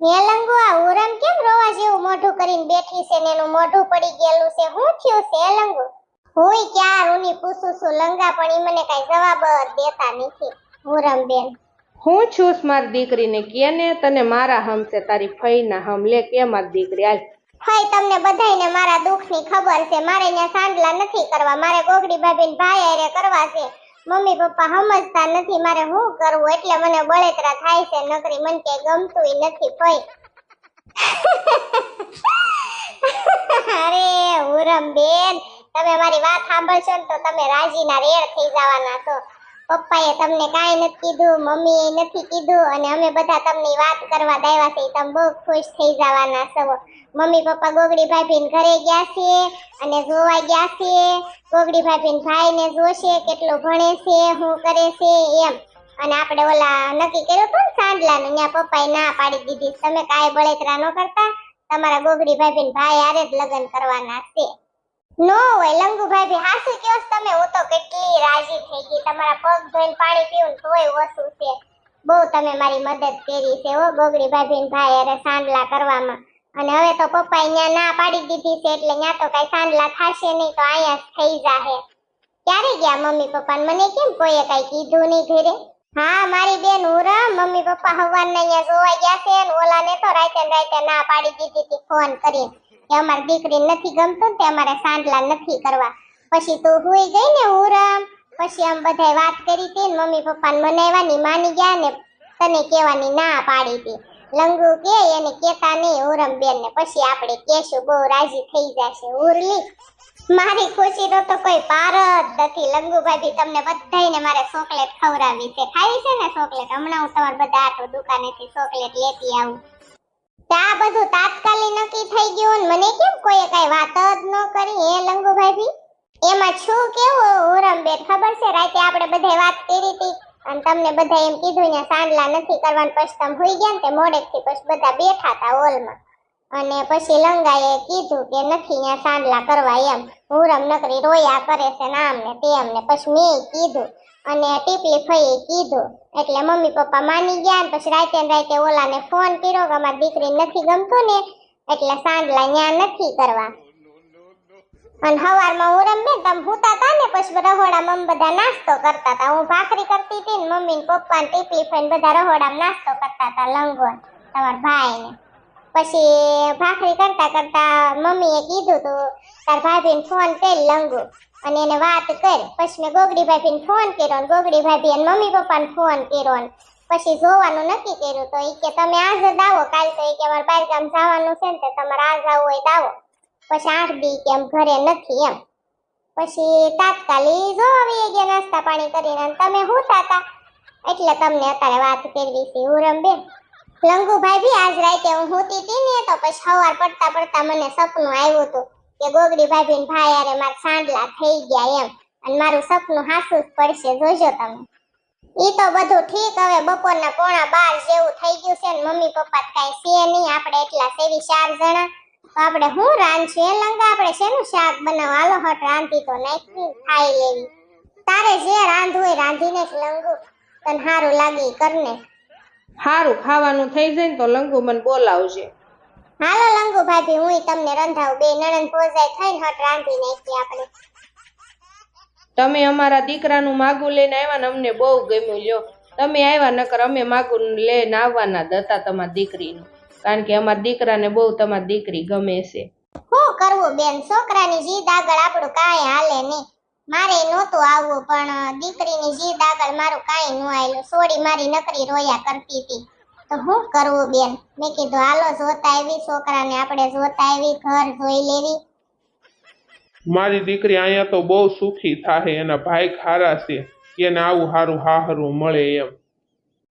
હે લંગુ, આ ઉરમ કેમ રોવા જેવું મોઢું કરીને બેઠી છે ને એનું મોઢું પડી ગયેલું છે? શું થયું છે લંગુ? હુંય ક્યાં રૂની પૂછું છું લંગા, પણ ઈ મને કઈ જવાબ જ દેતા નથી. ઉરમ બેન, હું છું મારી દીકરીને કે ને, તને મારા હમ છે તારી ફઈના હમ. લે કે મારી દીકરી હાલ. હઈ તમને બધાયને મારા દુઃખની ખબર છે. મારે ત્યાં સાંડલા નથી કરવા, મારે ગોગડી ભાભીને ભાઈ હારે કરવા છે. મમ્મી પપ્પા સમજતા નથી, મારે શું કરવું? એટલે મને બળેતરા થાય છે. નકરી મન કે ગમતુંય નથી ફઈ. અરે ઉરમ બેન, તમે મારી વાત સાંભળશો ને તો તમે રાજીના રેડ થઈ જવાના છો. પપ્પાએ તમને કાંઈ નથી કીધું, મમ્મીએ નથી કીધું, અને અમે બધા તમને વાત કરવા દાવ્યા છે. તમે બહુ ખુશ થઈ જવાના છો. મમ્મી પપ્પા ગોગડી ભાભીને ઘરે ગયા છે અને જોવા ગયા છે. ગોગડી ભાભીને ભાઈને જોશે કેટલો ભણે છે, શું કરે છે એમ. અને આપણે ઓલા નક્કી કર્યું હતું ને સાંડલાનું, ત્યાં પપ્પાએ ના પાડી દીધી. તમે કાંઈ બળેતરા ન કરતા, તમારા ગોગડી ભાભીને ભાઈ હારે જ લગ્ન કરવાના છે. નો હોય લંગુ ભાભી, હાસુ કયો તમે? હું તો કેટલી રાજી થઈ ગઈ. તમારા પગ ધોઈને પાણી પીવું તોય ઓછું છે. બહુ તમે મારી મદદ કરી છે હો ગોગડી ભાભીને ભાઈ હારે સાંડલા કરવામાં. અને હવે તો પપ્પાએ ત્યાં ના પાડી દીધી છે, એટલે ત્યાં તો કઈ સાંડલા થાશે નહીં, તો અહીંયા જ થઈ જાહે. ક્યારે ગયા મમ્મી પપ્પા? મને કેમ કોઈએ કઈ કીધું નહીં ઘરે? હા મારી બેન ઉરમ, મમ્મી પપ્પા હવારના અહીંયા જોવા ગયા છે, ને ઓલાને તો રાતે ના પાડી દીધી હતી ફોન કરીને કે અમારી દીકરીને નથી ગમતું ને અમારે સાંડલા નથી કરવા. પછી તું હુઈ ગઈ ને ઉરમ, પછી આમ બધાય વાત કરી હતી ને મમ્મી પપ્પાને મનાવવાની માની ગયા ને તને કહેવાની ના પાડી હતી. લંગુ કે એને કેતા નહીં ઉરમ બેન ને, પછી આપણે કેશું, બહુ રાજી થઈ જશે. ઉરલી મારી ખુશી તો કોઈ પાર જ નથી. લંગુ ભાભી તમને બધાયને મારે ચોકલેટ ખવડાવી છે. ખાવી છે ને ચોકલેટ? હમણાં હું તમારા બધા આટો દુકાનેથી ચોકલેટ લેતી આવું. આ બધું તાત્કાલિક નક્કી થઈ ગયું ને મને કેમ કોઈએ કઈ વાત જ ન કરી? હે લંગુ ભાભી, એમાં શું કેવું ઉરમ બેન ખબર છે? રાતે આપણે બધાય વાત કરી હતી અને તમને બધા એમ કીધું ને સાંડલા નથી કરવાનું. પછી તમે હોઈ ગયા ને તે મોડેકથી પછી બધા બેઠા હતા હોલમાં, અને પછી લંગાએ કીધું કે નથી ત્યાં સાંડલા કરવા એમ. ઉરમ નકરી રોયા કરે છે ને આમ ને તેમ ને. પછી મેં કીધું અને ટીપલી ફઈએ કીધું, એટલે મમ્મી પપ્પા માની ગયા. ને પછી રાતે ઓલાને ફોન કર્યો કે અમારી દીકરી નથી ગમતું ને એટલે સાંડલા ત્યાં નથી કરવા. અને હવારમાં ઉરમ બેન તમે હુતા હતા ને, પછી રહોડામાં બધા નાસ્તો કરતા હતા. હું ભાખરી કરતી હતી ને મમ્મી ને પપ્પા ને ટીપલી ફઈને બધા રહોડામાં નાસ્તો કરતા હતા લંગો તમારા ભાઈ ને. પછી ભાખરી કરતા કરતા મમ્મીએ કીધું તું તાર ભાભીને ફોન કરી લંગુ અને એને વાત કર. પછી મેં ગોગડી ભાભીને ફોન કર્યો ને ગોગડી ભાભી અને મમ્મી પપ્પાને ફોન કર્યો ને પછી જોવાનું નક્કી કર્યું. તો એ કે તમે આજ જ આવો, કાલ તો એ કે અમારે બહાર ગામ જવાનું છે ને તમારે આજ આવવું હોય તો આવો. પછી 8 દી કેમ ઘરે નથી એમ. પછી તાત્કાલિક જો આવી ગયા નાસ્તા પાણી કરીને, તમે હુતા હતા એટલે તમને અત્યારે વાત કરવી છે ઉરમ બેન. લંગુ ભાભી આજ રાતે હું હુતી હતી ને તો પછી સવાર પડતા પડતા મને સપનું આવ્યું હતું કે ગોગડી ભાભી ને ભાઈ યારે મારા સાંડલા થઈ ગયા એમ. અને મારું સપનું હાસું જ પડશે, જોજો તમે. ઈ તો બધું ઠીક, હવે બપોરના 11:15 જેવું થઈ ગયું છે ને મમ્મી પપ્પા કઈ છે નહીં, આપણે એટલા સેવી 4 જણા. તો આપણે શું રાંધશું એ લંગા? આપણે શેનું શાક બનાવ? હાલો હટ રાંધી તો નાખી ખાઈ લેવી. તારે જે રાંધવું હોય રાંધીને જ લંગુ, તને સારું લાગે કરને. સારું ખાવાનું થઈ જાય ને તો લંગુ મને બોલાવજે. હાલો લંગુ ભાભી, હું તમને રંધાવું. બે નણંદ ભોજાઈ થઈને હટ રાંધી નાખી આપણે. તમે અમારા દીકરાનું માગું લઈને આવ્યા ને અમને બહુ ગમ્યું. લ્યો તમે આવ્યા, નકર અમે માગું લઈને આવવાના જ હતા તમારી દીકરીનું, કારણ કે અમારા દીકરાને બહુ તમારી દીકરી ગમે છે. શું કરવું બેન, છોકરાની જીદ આગળ આપણું કાંઈ હાલે નહીં. મારે નહોતું આવવું પણ દીકરીની જીદ આગળ મારું કાંઈ ન આવેલું. સોડી મારી નકરી રોયા કરતી હતી, તો શું કરવું બેન? મેં કીધું હાલો જોતા આવી છોકરાને, આપણે જોતા આવી, ઘર જોઈ લેવી. મારી દીકરી અહીંયા તો બહુ સુખી થાહે, એના ભાઈ ખારા છે, એને આવું હારું હાહરું મળે એમ.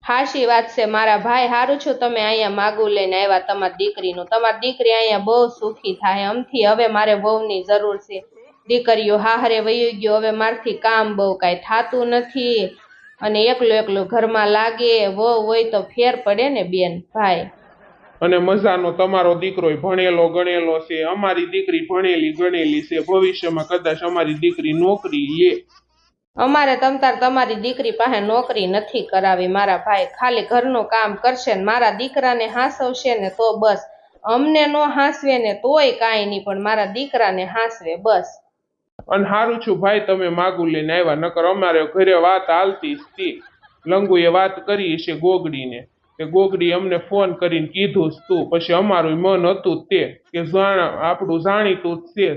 હાશી વાત છે, મારા ભાઈ હારું છું તમે અહીંયા માગું લઈને આવ્યા તમારી દીકરીનું. તમારી દીકરી અહીંયા બહુ સુખી થાય. અમથી હવે મારે વહુની જરૂર છે. દીકરીઓ હાહરે વહી ગયો, હવે મારથી કામ બહુ કાંઈ થાતું નથી અને એકલું ઘરમાં લાગે. વહુ હોય તો ફેર પડે ને બેન ભાઈ. અને મજાનો તમારો દીકરો ભણેલો ગણેલો છે, અમારી દીકરી ભણેલી ગણેલી છે, ભવિષ્યમાં કદાચ અમારી દીકરી નોકરી લે. અમારે તમતાર તમારી દીકરી પાસે નોકરી નથી કરાવી મારા ભાઈ, ખાલી ઘરનું કામ કરશે ને મારા દીકરાને હાંસવશે ને તો બસ, અમને નો હાંસવે ને તોય કાંઈ નહીં, પણ મારા દીકરાને હાંસવે બસ. અને હારું છું ભાઈ તમે માગું લઈને આવ્યા, નકર અમારે ઘરે વાત હાલતી હતી. લંગુએ વાત કરી છે ગોગડીને, કે ગોગડી અમને ફોન કરીને કીધું જ તું, પછી અમારું મન હતું તે કે આપણું જાણીતું જ છે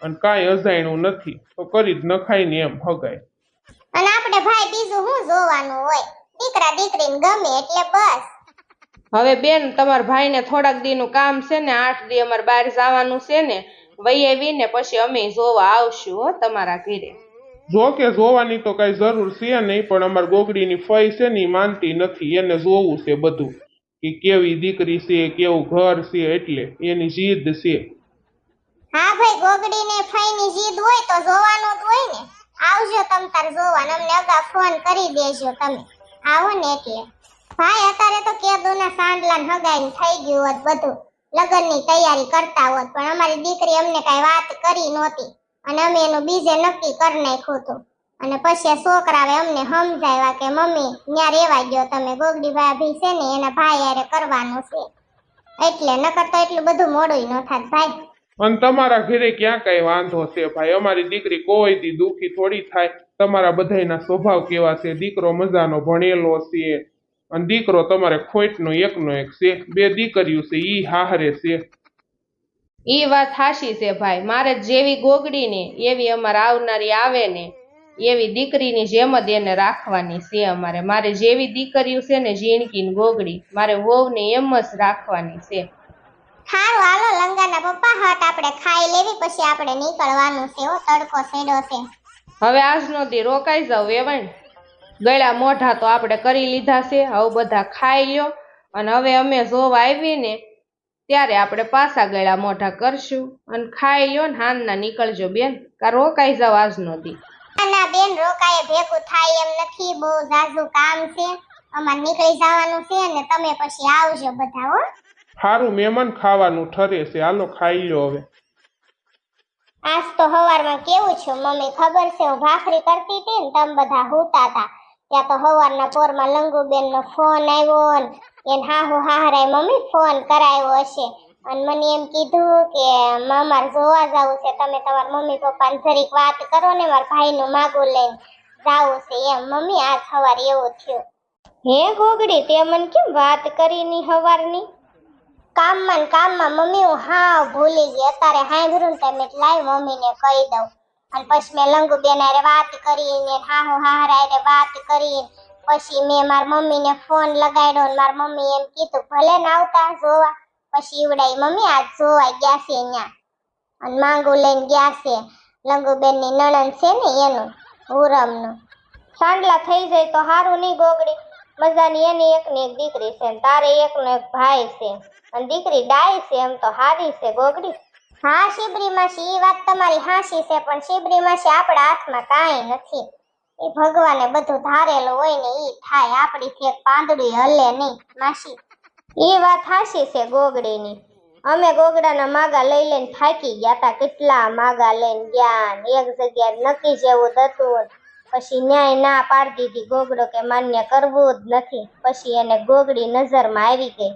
અને કાંઈ અજાણ્યું નથી તો કરી જ નખાય ને એમ હગાય. અને આપણે ભાઈ બીજું શું જોવાનું હોય, દીકરા દીકરીને ગમે એટલે બસ. હવે બેન તમારા ભાઈને થોડાક દીનું કામ છે ને, 8 દી અમારે બહાર જવાનું છે ને, વહી આવીને પછી અમે જોવા આવશું હો તમારા ઘરે. જો કે જોવાની તો કઈ જરૂર છે નહીં, પણ અમાર ગોગડીની ફઈ છે ને ઈ માનતી નથી, એને જોવું છે બધું કે કેવી દીકરી છે, કેવું ઘર છે, એટલે એની જીદ છે. હા ભાઈ, ગોગડીને ફઈની જીદ હોય તો જોવાનું જ હોય ને. આવજો તમ તાર જોવા, અમને અગા ફોન કરી દેજો તમે આવો ને એટલે. ભાઈ અત્યારે તો કેદુના સાંડલા હગાઈને થઈ ગયું હોત બધું, લગ્નની તૈયારી કરતા હોત, પણ અમારી દીકરી અમને કઈ વાત કરી નહોતી અને અમે એનું બીજે નક્કી કરી નાખ્યું હતું. અને પછી છોકરાએ અમને સમજાવ્યા કે મમ્મી ન્યા રેવા ગયો તમે, ગોગડી ભાભી છે ને એના ભાઈ હારે કરવાનું છે, એટલે નકર તો એટલું બધું મોડું ન થાત ભાઈ. અને તમારા ઘરે ક્યાં કઈ વાંધો છે ભાઈ, અમારી દીકરી કોઈ દી દુખી થોડી થાય. તમારા બધાયના સ્વભાવ કેવા છે, દીકરો મજાનો ભણેલો છે અને દીકરો તમારે ખોટનો એકનો એક છે, 2 દીકરીઓ છે ઈ હાહરે છે. ઈ વાત હાશી છે ભાઈ, મારે જેવી ગોગડી ને એવી અમારે આવનારી આવે ને એવી દીકરીની જેમ જ એને રાખવાની છે અમારે. મારે જેવી દીકરીઓ છે ને ઝીણકી ગોગડી, મારે વહુને એમ જ રાખવાની છે. હારું હાલો લંગાના પપ્પા, હટ આપણે ખાઈ લેવી પછી આપણે નીકળવાનું છે હો, તડકો સેડો છે. હવે આજનો દી રોકાઈ જાવ વેવાણ, ગળા મોઢા તો આપણે કરી લીધા છે, હવે બધા ખાઈ લ્યો અને હવે અમે જોવા આવીને ત્યારે આપણે પાછા ગળા મોઢા કરશું અને ખાઈ લ્યો ને હાંજના નીકળજો બેન, કા રોકાઈ જાવ આજનો દી. ના બેન, રોકાય ભેગું થાય એમ નથી, બહુ ઝાઝુ કામ છે, અમારે નીકળી જવાનું છે ને તમે પછી આવજો બધા હો. હારું મહેમાન ખાવાનું ઠરે છે, હાલો ખાઈ લ્યો હવે. આજ તો હવારમાં કેવું છું મમ્મી ખબર છે, હું ભાખરી કરતી હતી ને તમે બધા હુતા હતા, ત્યાં તો હવારના પોરમાં લંગુબેન નો ફોન આવ્યો ને એને હાહુ હાહરાય મમ્મી ફોન કરાવ્યો હશે અને મને એમ કીધું કે અમારે જોવા જવું છે, તમે તમારા મમ્મી પપ્પાને જરીક વાત કરો ને, મારા ભાઈનું માગું લઈને જાવું છે એમ. મમ્મી આજ સવારે એવું થયું. હે ગોગડી, તે મને કેમ વાત કરી ની હવારની? કામમાં મમ્મી હું હાવ ભૂલી ગઈ, અત્યારે હાંભળ્યું ને તમે લાઈ મમ્મીને કહી દઉં. અને પછી મેં લંગુબેન હારે વાત કરીને હાહુ હાહરા હારે વાત કરીને પછી મેં મારા મમ્મીને ફોન લગાડ્યો ને મારા મમ્મી એમ કીધું ભલે ને આવતા જોવા. પછી ઈવડાઈ મમ્મી આજ જોવા ગયા છે ન્યા અને માંગુ લઈને ગયા છે, લંગુબેનની નણંદ છે ને એનું ઉરમનું. સાંડલા થઈ જાય તો હારું નહીં ગોગડી, મજાની એની એકની એક દીકરી છે ને તારે એકનો એક ભાઈ છે અને દીકરી ડાય છે, એમ તો હારી છે ગોગડી. હા શિબરી માસી, એ વાત તમારી હાસી છે, પણ શિબરી માસી આપણા હાથમાં કાંઈ નથી, એ ભગવાને બધું ધારેલું હોય ને ઈ થાય, આપણી એક પાંદડી હલે નહીં માસી. એ વાત હાસી છે ગોગડીની. અમે ગોગડાના માગા લઈ લઈને થાકી ગયા તા, કેટલા માગા લઈને ગયા ને એક જગ્યાએ નક્કી જેવું હતું, પછી ન્યાય ના પાડી દીધી ગોગડો કે માન્ય કરવું જ નથી. પછી એને ગોગડી નજરમાં આવી ગઈ,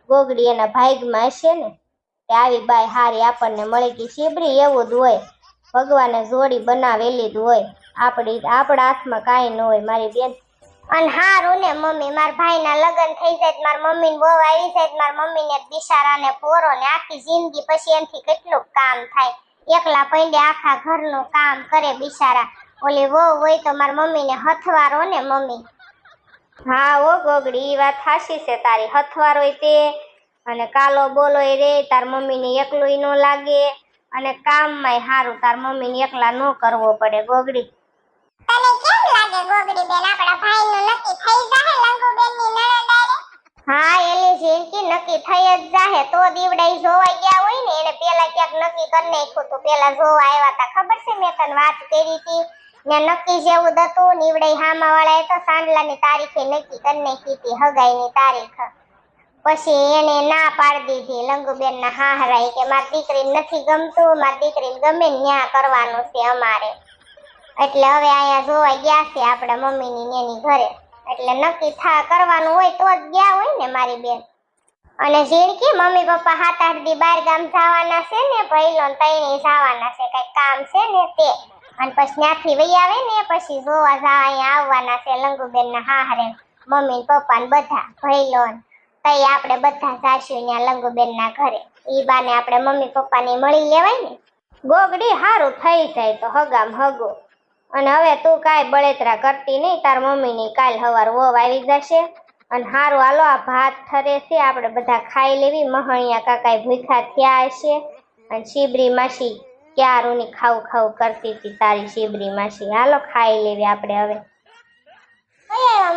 ગોગડી એના ભાગમાં હશે ને તે આવી બાઈ હારી આપણને મળી ગઈ. શિબરી એવું જ હોય, ભગવાને જોડી બનાવેલી જ હોય, આપણા હાથમાં કાંઈ ન હોય મારી બેન. અને હારું ને મમ્મી, મારા ભાઈના લગ્ન થઈ જાય, મારા મમ્મીને બહુ આવી જાય, મારા મમ્મીને બિચારાને પોરો ને આખી જિંદગી પછી એનથી કેટલું કામ થાય, એકલા પૈંડે આખા ઘરનું કામ કરે બિચારા. ઓલી વહુ હોય તો મારા મમ્મીને હથવારો ને મમ્મી. હા ઓ ગોગડી, વાત હાસી છે તારી, હથવારો તે અને કાલો બોલો રે, તાર મમ્મીને એકલું ન લાગે અને કામમાંય હારું તાર મમ્મીને એકલા ન કરવો પડે ગોગડી. તને કેમ લાગે ગોગડી બેન, આપણા ભાઈનું નક્કી થઈ જાહે લંગુબેનની નણંદ આરે? હા એલી જિંદગી નક્કી થઈ જ જાહે, તો દીવડાઈ જોવા ગયા હોય ને એને પેલા ક્યાંક નક્કી કરી નાખ્યું તું, પેલા જોવા આવ્યા તા ખબર છે, મેં તને વાત કરી હતી ને નક્કી જેવું હતું. નીવડાઈ હામા વાળાએ તો સાંડલાની તારીખે નક્કી કરી નાખી હતી, હગાઈની તારીખ. પછી એને ના પાડી દીધી લંગુબેનના હાહરાઈ કે મારી દીકરીને નથી ગમતું, મારી દીકરીને ગમે ન્યા કરવાનું છે અમારે. એટલે હવે અહીંયા જોવા ગયા છે આપણા મમ્મીની ને એની ઘરે, એટલે નક્કી કરવાનું હોય તો જ ગયા હોય ને મારી બેન. અને ઝીણકી મમ્મી પપ્પા 7-8 દી બહાર ગામ જવાના છે ને, ભઈલો ને તઈણી જવાના છે, કઈક કામ છે ને તે, અને પછી ત્યાંથી વઈ આવે ને પછી જોવા અહીંયા આવવાના છે લંગુબેન ના હાહરે, મમ્મી પપ્પા ને બધા, ભઈલો ને તઈ આપણે બધા જાશું ત્યાં લંગુબેન ના ઘરે. ઈ બાને આપણે મમ્મી પપ્પા ને મળી લેવાય ને. ગોગડી હારું થઈ જાય તો હગામ હગો. અને હવે તું કાંઈ બળેતરા કરતી નહીં, તાર મમ્મી ની કાલ હવાર વહુ આવી જશે. અને હારું હાલો આ ભાત ઠરે છે, આપણે બધા ખાઈ લેવી. મહણિયા કાકા ભૂખ્યા થયા હશે, અને શીબરી માસી ક્યારુની ખાવું ખાવું કરતી હતી તારી શીબરી માસી. હાલો ખાઈ લેવી આપણે હવે.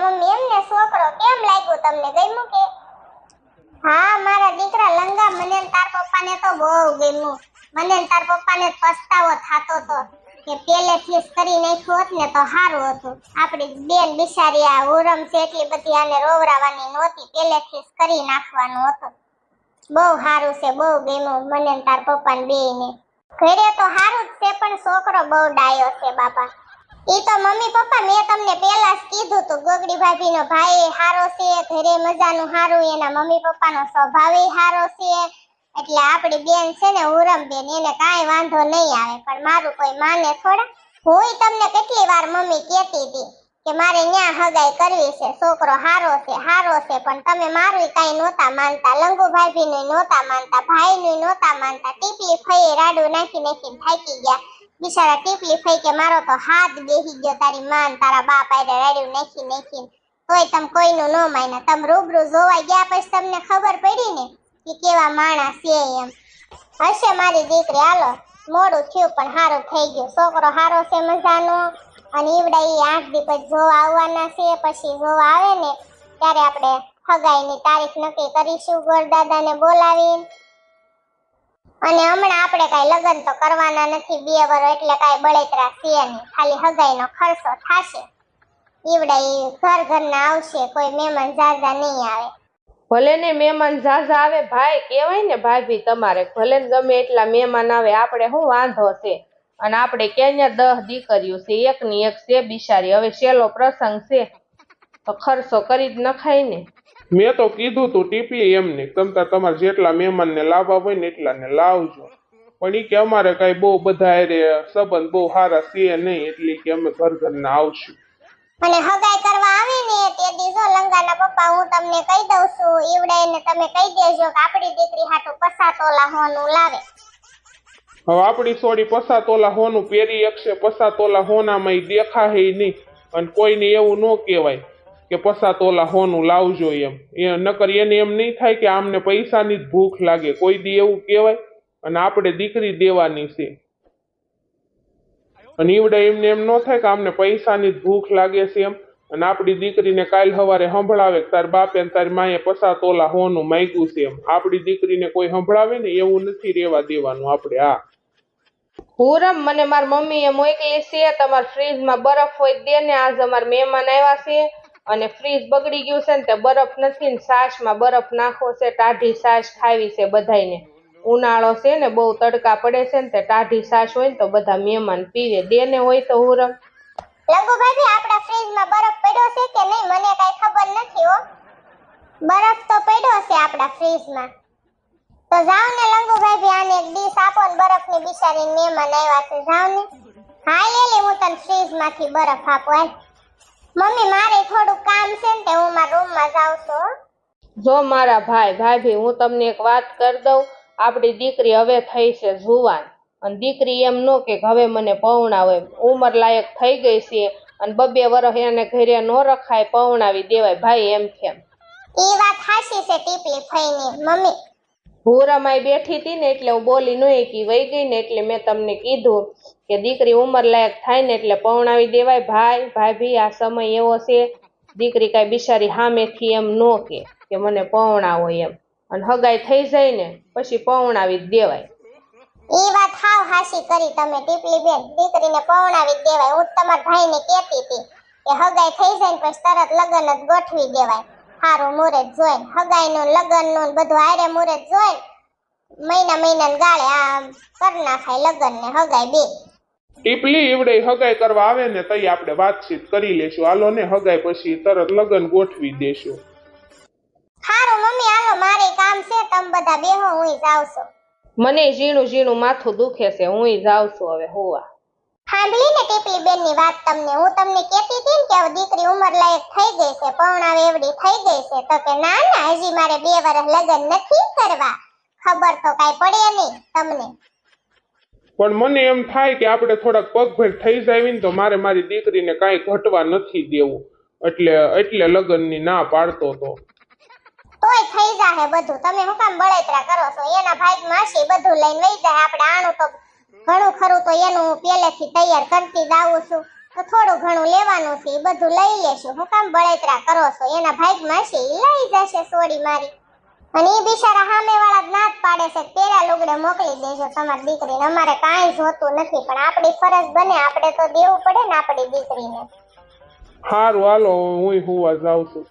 મમ્મી એમને છોકરો કેમ લાગ્યું તમને, ગમ્યું કે? હા મારા દીકરા લંગા, મને તાર પપ્પાને તો બહુ ગમ્યું. મને તાર પપ્પાને પસ્તાવો થાતો તો કે પહેલેથી જ કરી નાખ્યું હોત ને તો સારું હતું. આપણી બેન બિચારી આ ઉરમ છે એટલી બધી આને રોવરાવાની નહોતી, પહેલેથી જ કરી નાખવાનું હતું. બહુ સારું છે, બહુ ગમ્યું મને તાર પપ્પાને બેયને. ઘરે તો સારું જ છે પણ છોકરો બહુ ડાયો છે બાપા. ઈ તો મમ્મી પપ્પા મેં તમને પહેલા જ કીધું તું, ગોગડી ભાભીનો ભાઈ હારો છે, ઘરે મજાનું હારું, એના મમ્મી પપ્પાનો સ્વભાવ હારો છે, એટલે આપણી બેન છે ને ઉરમ બેન એને કાંઈ વાંધો નહીં આવે. પણ મારું કોઈ માને થોડા? હું તમને કેટલી વાર મમ્મી કહેતી હતી કે મારે ન્યા હગાઈ કરવી છે, છોકરો હારો છે, પણ તમે મારું કાંઈ નહોતા માનતા, લંગુ ભાભીનું નહોતા માનતા, ભાઈનું નહોતા માનતા. ટીપલી ફઈએ રાડું નાખી નાખીને થાકી ગયા બિચારા. ટીપલી ફઈ કે મારો તો હાથ બેહી ગયો તારી માન તારા બાપ આરે રાડ્યું નાખી નાખીને, તોય તમે કોઈનું ન માન્યા. તમે રૂબરૂ જોવા ગયા પછી તમને ખબર પડી ને કે કેવા માણસ છે એમ. હશે મારી દીકરી, હાલો મોડું થયું પણ સારું થઈ ગયું. છોકરો સારો છે મજાનો, અને ઈવડા ઈ 8 દી પછી જોવા આવવાના છે. પછી જોવા આવે ને ત્યારે આપણે હગાઈની તારીખ નક્કી કરીશું ગોરદાદાને બોલાવીને. અને હમણાં આપણે કાંઈ લગ્ન તો કરવાના નથી, 2 વર્ષ એટલે કાંઈ બળેતરા છે નહીં, ખાલી હગાઈનો ખર્ચો થાશે. ઈવડા ઈ ઘરના આવશે, કોઈ મહેમાન જાજા નહીં આવે. ભલે ને મહેમાન ઝાઝા આવે ભાઈ, કહેવાય ને ભાભી તમારે, ભલે ને ગમે એટલા મહેમાન આવે, આપણે શું વાંધો છે? અને આપણે ક્યાં 10 દીકરીઓ છે, એકની એક છે બિચારી. હવે છેલ્લો પ્રસંગ છે તો ખર્ચો કરી જ નખાય ને. મેં તો કીધું તું ટીપલી એમને, તમતા તમારે જેટલા મહેમાનને લાવવા હોય ને એટલાને લાવજો. પણ ઈ કે અમારે કઈ બહુ બધા સંબંધ બહુ સારા છે નહીં, એટલે કે અમે ઘરના આવશું. અને હગાઈ કરવા આવે ને તે દીજો લંગાના પપ્પા હું તમને કહી દઉં છું, ઈવડાઈને તમે કહી દેજો કે આપણી દીકરી હાટું 50 તોલા હોનું લાવે. હવે આપણી સોડી 50 તોલા હોનું પહેરી શકશે? 50 તોલા હોનામાં ઈ દેખાય નહીં, અને કોઈને એવું ન કહેવાય કે 50 તોલા હોનું લાવજો એમ. એ નકર એને એમ નહીં થાય કે આમને પૈસાની જ ભૂખ લાગે, કોઈ દી એવું કહેવાય? અને આપણે દીકરી દેવાની છે, અને ઈવડે એમને એમ ન થાય કે આમને પૈસાની જ ભૂખ લાગે છે એમ. અને આપણી દીકરીને કાલ સવારે સંભળાવે કે તાર બાપે ને તારી માએ 50 તોલા હોનું માંગ્યું છે એમ. આપણી દીકરીને કોઈ સંભળાવે ને એવું નથી રહેવા દેવાનું આપણે. આ પૂરમ મને મારી મમ્મીએ મોકલી છે, તમારા ફ્રીજમાં બરફ હોય દે ને, આજ અમારા મહેમાન આવ્યા છે અને ફ્રીજ બગડી ગયું છે ને તે બરફ નથી ને છાશમાં બરફ નાખવો છે, ટાઢી છાશ ખાવી છે બધાયને. ઉનાળો છે ને બહુ તડકા પડે છે ને તે ટાઢી છાશ હોય ને તો બધા મહેમાન પીવે. દેને હોય તો હુરમ. લંગુ ભાભી આપણા ફ્રીજમાં બરફ પડ્યો છે કે નહીં મને કાઈ ખબર નથી હો. બરફ તો પડ્યો છે આપણા ફ્રીજમાં. તો જાવ ને લંગુ ભાભી આને એક ડીશ આપો ને બરફની બિચારી મહેમાન આવ્યા છે, જાવ ને. હા લેલી હું તને ફ્રીજમાંથી બરફ આપો. હાલ મમ્મી મારે થોડું કામ છે ને તે હું મારા રૂમમાં જાઉં છું. જો મારા ભાઈ ભાભી હું તમને એક વાત કરી દઉં, આપણી દીકરી હવે થઈ છે જુવાન, અને દીકરી એમ ન કે હવે મને પૌણાવે, ઉંમર લાયક થઈ ગઈ છે અને 2 વર્ષ એને ઘરે ન રખાય, પૌણાવી દેવાય ભાઈ એમ કેમ. ઈ વાત હાચી છે ટીપલી ફઈની મમ્મી. હુરમાઈ બેઠી હતી ને એટલે હું બોલી નહીં કે વહી ગઈ ને એટલે મેં તમને કીધું કે દીકરી ઉંમર લાયક થાય ને એટલે પૌણાવી દેવાય. ભાઈ ભાભી આ સમય એવો છે, દીકરી કાંઈ બિચારી સામેથી એમ ન કે મને પૌણાવો એમ, અને હગાઈ થઈ જાય ને પછી પૌણાવી જ દેવાય. ઈ વાત હાવ હાસી કરી તમે ટીપલી બેન, દીકરીને પૌણાવી જ દેવાય. હું તમારા ભાઈને કહેતી હતી કે હગાઈ થઈ જાય ને પછી તરત લગ્ન જ ગોઠવી દેવાય, સારું મુહૂર્ત જોઈને. હગાઈનું લગ્નનું બધું હારે મુહૂર્ત જોઈને મહિના ગાળે આ કરી નાખાય લગ્ન ને હગાઈ બે. ટીપલી એવડે હગાઈ કરવા આવે ને તઈ આપણે વાતચીત કરી લેશું. હાલો ને હગાઈ પછી તરત લગ્ન ગોઠવી દેશું. હારું મમ્મી હાલો મારે કામ છે, તમે બધા બેહો હું જાઉં છું. મને ઝીણું ઝીણું માથું દુખે છે, હું જાઉં છું હવે હોવા. સાંભળી ને ટીપલી બેન ની વાત તમને, હું તમને કહેતી હતી ને કે હવે દીકરી ઉંમર લાયક થઈ ગઈ છે, પરણાવે એવડી થઈ ગઈ છે, તો કે ના ના હજી મારે 2 વર્ષ લગ્ન નથી કરવા. ખબર તો કાઈ પડે નહીં તમને. પણ મને એમ થાય કે આપણે થોડાક પગભેર થઈ જાય ને તો મારે મારી દીકરીને કાંઈ ઘટવા નથી દેવું, એટલે લગ્નની ના પાડતો તો. તોય થઈ જાહે બધું, તમે હું કામ બળતરા કરો છો? એના ભાગમાં હશે બધું લઈને વઈ જાય. આપણે આણું તો ઘણું ખરું તો એનું હું પહેલેથી તૈયાર કરતી જ આવું છું, તો થોડું ઘણું લેવાનું છે, એ બધું લઈ લેશું. હું કામ બળતરા કરો છો? એના ભાગમાં હશે એ લઈ જશે સોડી મારી. અને એ બિચારા સામેવાળા જ ના જ પાડે છે કે તેરા લુગડે મોકલી દેજો તમારી દીકરીને, અમારે કાંઈ જોતું નથી, પણ આપણી ફરજ બને, આપણે તો દેવું પડે ને આપણી દીકરીને. હારું હાલો હું હુવા જાઉં છું.